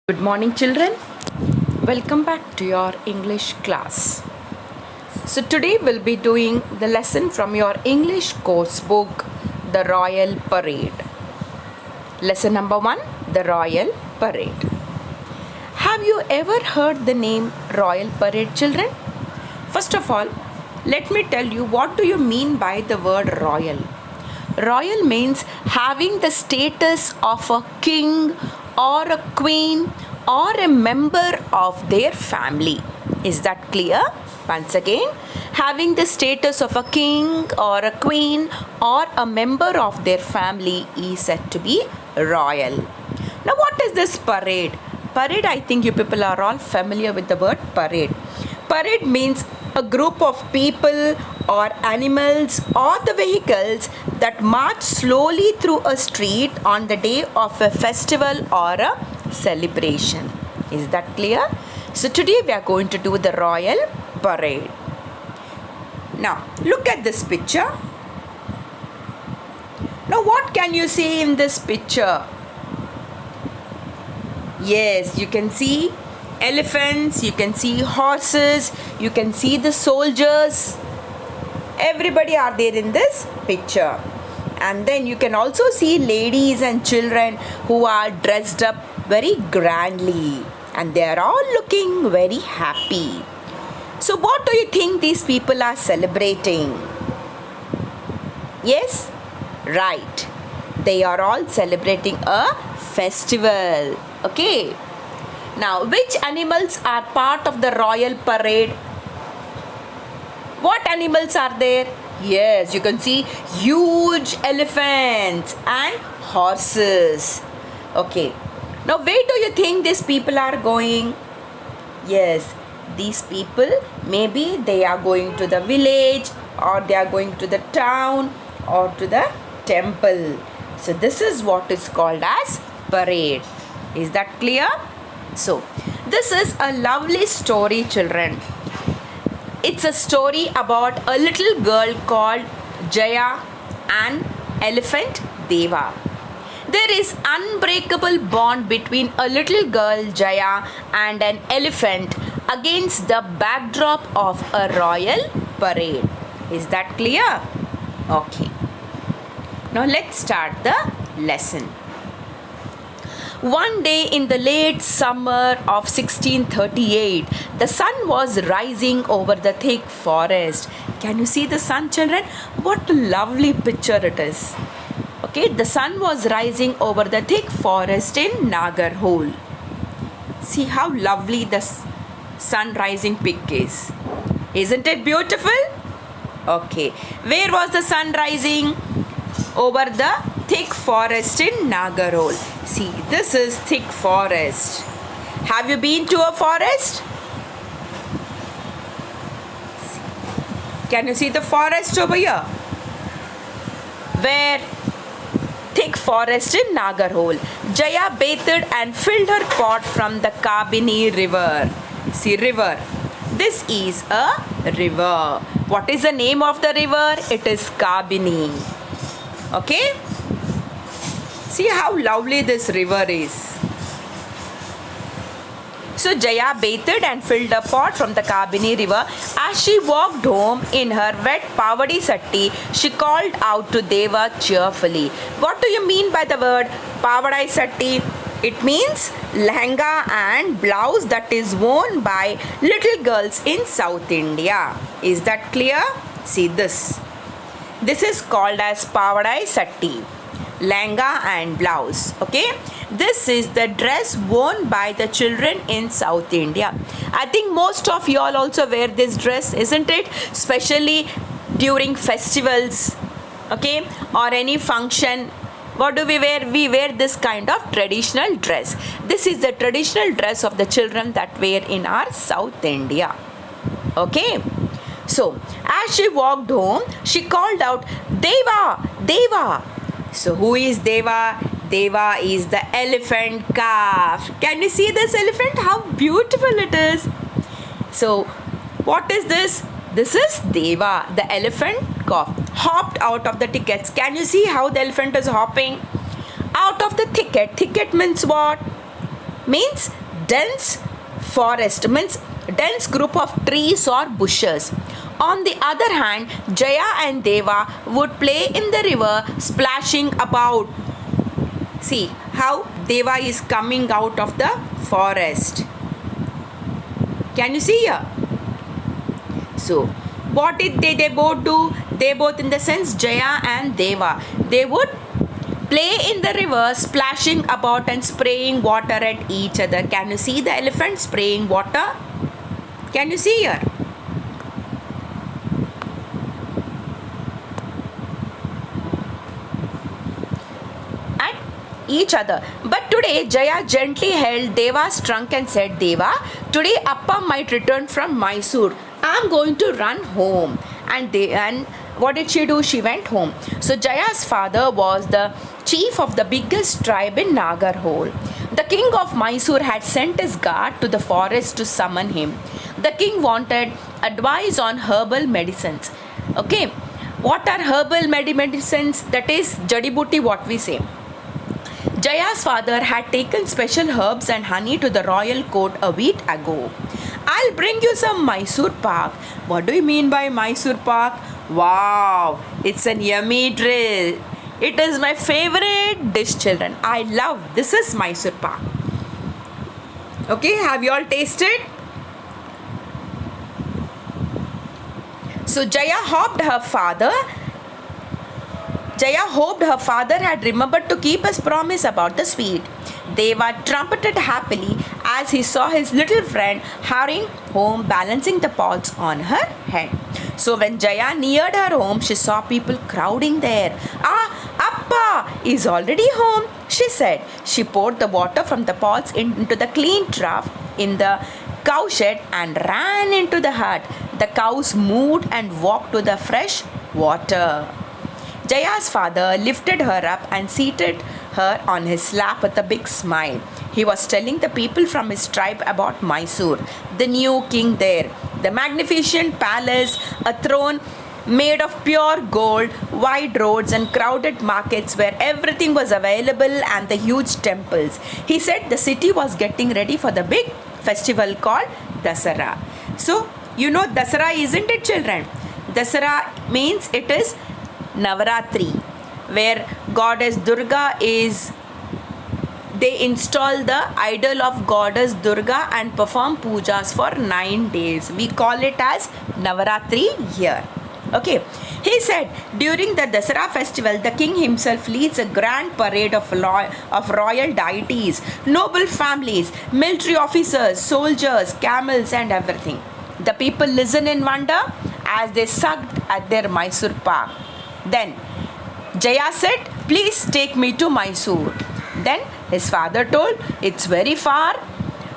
Good morning, children. Welcome back to your English class. So, today we'll be doing the lesson from your English course book, The Royal Parade. Lesson number 1, The Royal Parade. Have you ever heard the name Royal Parade, children? First of all, let me tell you what do you mean by the word royal. Royal means having the status of a king or a queen or a member of their family. Is that clear? Once again, having the status of a king or a queen or a member of their family is said to be royal. Now, what is this parade? Parade, I think you people are all familiar with the word parade. Parade means a group of people or animals or the vehicles that march slowly through a street on the day of a festival or a celebration. Is that clear? So today we are going to do the royal parade. Now look at this picture. Now what can you see in this picture? Yes, you can see elephants, you can see horses, you can see the soldiers. Everybody are there in this picture. And then you can also see ladies and children who are dressed up very grandly, and they are all looking very happy. So what do you think these people are celebrating? Yes? Right. They are all celebrating a festival. Okay. Now, which animals are part of the royal parade? What animals are there? Yes, you can see huge elephants and horses. Okay. Now, where do you think these people are going? Yes, these people, maybe they are going to the village or they are going to the town or to the temple. So, this is what is called as parade. Is that clear? So, this is a lovely story, children. It's a story about a little girl called Jaya and elephant Deva. There is unbreakable bond between a little girl Jaya and an elephant against the backdrop of a royal parade. Is that clear? Okay. Now let's start the lesson. One day in the late summer of 1638, the sun was rising over the thick forest. Can you see the sun, children? What a lovely picture it is. Okay, the sun was rising over the thick forest in Nagarhole. See how lovely the sun rising pic is. Isn't it beautiful? Okay, where was the sun rising? Over the thick forest in Nagarhole. See, this is thick forest. Have you been to a forest? Can you see the forest over here? Where? Thick forest in Nagarhole. Jaya bathed and filled her pot from the Kabini river. See, river. This is a river. What is the name of the river? It is Kabini. Okay? See how lovely this river is. So Jaya bathed and filled a pot from the Kabini river. As she walked home in her wet pavadi satti, she called out to Deva cheerfully. What do you mean by the word pavadi satti? It means lehenga and blouse that is worn by little girls in South India. Is that clear? See this. This is called as pavadai satti, lehenga and blouse. Okay, this is the dress worn by the children in South India. I think most of you all also wear this dress, isn't it? Especially during festivals, okay, or any function. What do we wear? We wear this kind of traditional dress. This is the traditional dress of the children that wear in our South India. Okay. So, as she walked home, she called out, Deva, Deva. So, who is Deva? Deva is the elephant calf. Can you see this elephant? How beautiful it is. So, what is this? This is Deva, the elephant calf. Hopped out of the tickets. Can you see how the elephant is hopping? Out of the thicket. Thicket means what? means dense forest, means dense group of trees or bushes. On the other hand, Jaya and Deva would play in the river, splashing about. See how Deva is coming out of the forest. Can you see here? So, what did they both do? They both, in the sense, Jaya and Deva, they would play in the river, splashing about and spraying water at each other. Can you see the elephant spraying water? Can you see here? At each other. But today, Jaya gently held Deva's trunk and said, Deva, today Appa might return from Mysore. I'm going to run home. And what did she do? She went home. So Jaya's father was the chief of the biggest tribe in Nagarhole. The king of Mysore had sent his guard to the forest to summon him. The king wanted advice on herbal medicines. Okay, what are herbal medicines? That is jadi booty, what we say. Jaya's father had taken special herbs and honey to the royal court a week ago. I'll bring you some Mysore pak. What do you mean by Mysore pak? Wow, it's an yummy dish. It is my favorite dish, children. I love this is Mysore pak. Okay, have you all tasted? So Jaya hoped her father had remembered to keep his promise about the sweet. Deva trumpeted happily as he saw his little friend hurrying home, balancing the pots on her head. So when Jaya neared her home, she saw people crowding there. Ah, Appa is already home, she said. She poured the water from the pots into the clean trough in the cow shed and ran into the hut. The cows moved and walked to the fresh water. Jaya's father lifted her up and seated her on his lap with a big smile. He was telling the people from his tribe about Mysore, the new king there, the magnificent palace, a throne made of pure gold, wide roads and crowded markets where everything was available, and the huge temples. He said the city was getting ready for the big festival called Dasara. So, you know Dasara, isn't it, children? Dasara means it is Navaratri, where goddess Durga is, they install the idol of goddess Durga and perform pujas for 9 days. We call it as Navaratri here. Okay, he said during the Dasara festival, the king himself leads a grand parade of royal deities, noble families, military officers, soldiers, camels, and everything. The people listen in wonder as they sucked at their Mysore pak. Then Jaya said, please take me to Mysore. Then his father told, it's very far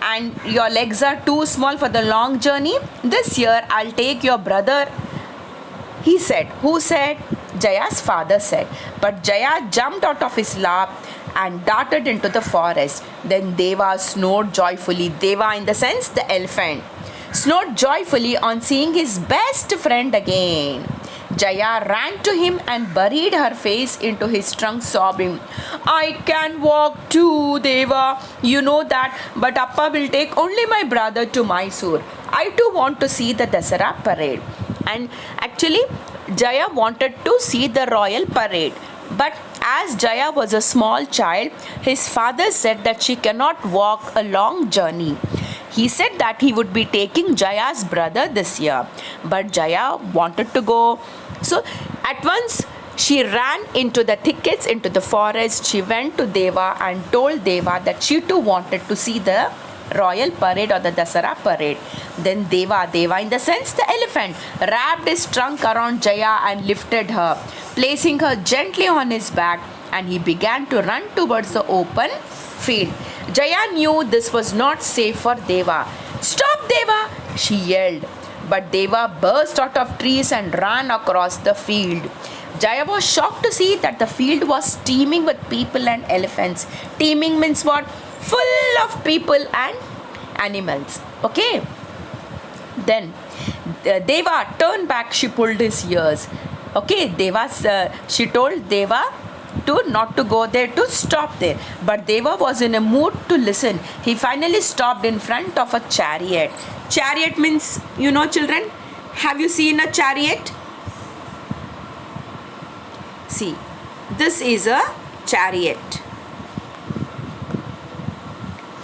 and your legs are too small for the long journey. This year I'll take your brother. He said. Who said? Jaya's father said. But Jaya jumped out of his lap and darted into the forest. Then Deva snored joyfully. Deva, in the sense the elephant, snored joyfully on seeing his best friend again. Jaya ran to him and buried her face into his trunk, sobbing, I can walk too, Deva. You know that, but Appa will take only my brother to Mysore. I too want to see the Dasara parade. And actually, Jaya wanted to see the royal parade. But as Jaya was a small child, his father said that she cannot walk a long journey. He said that he would be taking Jaya's brother this year. But Jaya wanted to go. So at once she ran into the thickets, into the forest. She went to Deva and told Deva that she too wanted to see the royal parade or the Dasara parade. Then Deva in the sense the elephant, wrapped his trunk around Jaya and lifted her, placing her gently on his back, and he began to run towards the open field. Jaya knew this was not safe for Deva. Stop, Deva, she yelled. But Deva burst out of trees and ran across the field. Jaya was shocked to see that the field was teeming with people and elephants. Teeming means what? Full of people and animals. Okay. Then Deva turned back. She pulled his ears. Okay, she told Deva to not to go there, to stop there. But Deva was in a mood to listen. He finally stopped in front of a chariot. Chariot means, you know, children, have you seen a chariot? See, this is a chariot.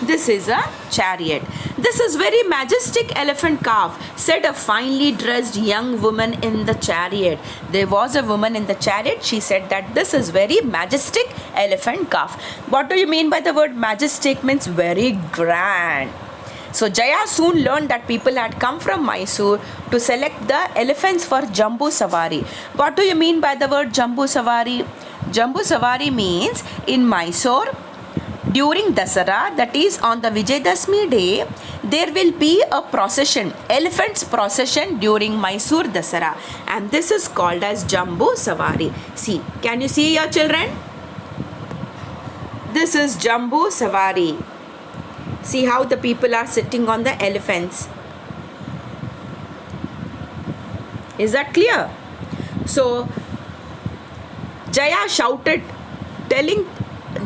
This is a chariot. This is very majestic elephant calf, said a finely dressed young woman in the chariot. There was a woman in the chariot. She said that this is very majestic elephant calf. What do you mean by the word majestic? Means very grand. So Jaya soon learned that people had come from Mysore to select the elephants for Jambu Savari. What do you mean by the word Jambu Savari? Jambu Savari means in Mysore, during Dasara, that is on the Vijayadashmi day, there will be a procession, elephants procession during Mysore Dasara, and this is called as Jambu Savari. See, can you see your children? This is Jambu Savari. See how the people are sitting on the elephants. Is that clear? So Jaya shouted, telling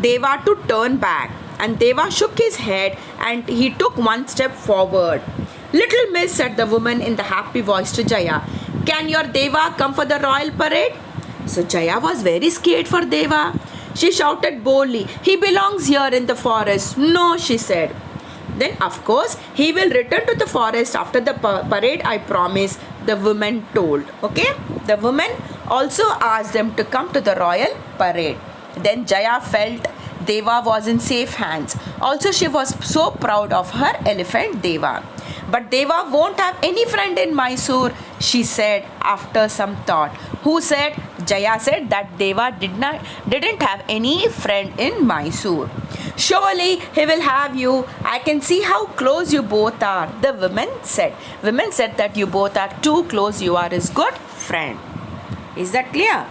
Deva to turn back, and Deva shook his head and he took one step forward. Little miss, said the woman in the happy voice to Jaya, can your Deva come for the royal parade? So Jaya was very scared for Deva. She shouted boldly, he belongs here in the forest. No, she said. Then of course he will return to the forest after the parade, I promise, the woman told. Okay, the woman also asked them to come to the royal parade. Then Jaya felt Deva was in safe hands. Also, she was so proud of her elephant Deva. But Deva won't have any friend in Mysore, she said after some thought. Who said? Jaya said that Deva didn't have any friend in Mysore. Surely he will have you. I can see how close you both are, the women said. Women said that you both are too close. You are his good friend. Is that clear?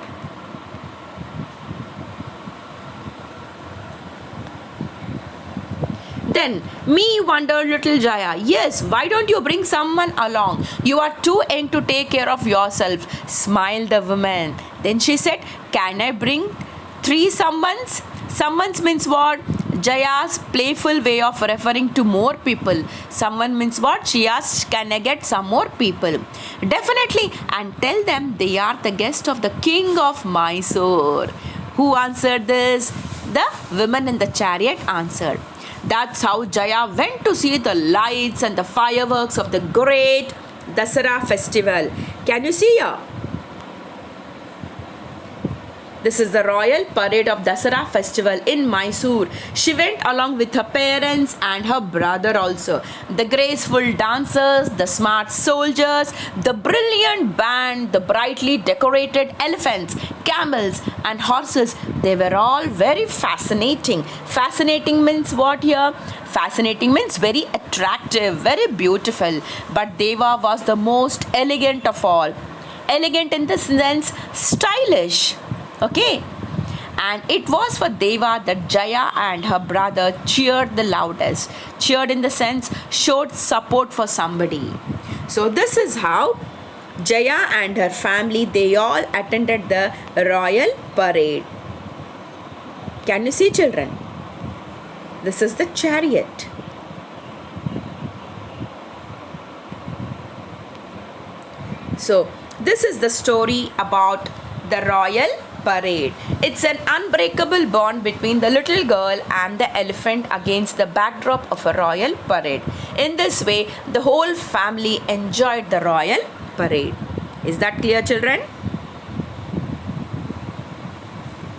Then, me wondered little Jaya. Yes, why don't you bring someone along? You are too young to take care of yourself, smiled the woman. Then she said, can I bring 3 summons? Summons means what? Jaya's playful way of referring to more people. Someone means what? She asked, can I get some more people? Definitely, and tell them they are the guest of the king of Mysore. Who answered this? The woman in the chariot answered. That's how Jaya went to see the lights and the fireworks of the great Dasara festival. Can you see here? This is the royal parade of Dasara festival in Mysore. She went along with her parents and her brother also. The graceful dancers, the smart soldiers, the brilliant band, the brightly decorated elephants, camels and horses, they were all very fascinating. Fascinating means what here? Fascinating means very attractive, very beautiful. But Deva was the most elegant of all. Elegant in the sense stylish. Okay, and it was for Deva that Jaya and her brother cheered the loudest. Cheered in the sense showed support for somebody. So this is how Jaya and her family, they all attended the royal parade. Can you see, children? This is the chariot. So this is the story about the royal parade. It's an unbreakable bond between the little girl and the elephant against the backdrop of a royal parade. In this way, the whole family enjoyed the royal parade. Is that clear, children?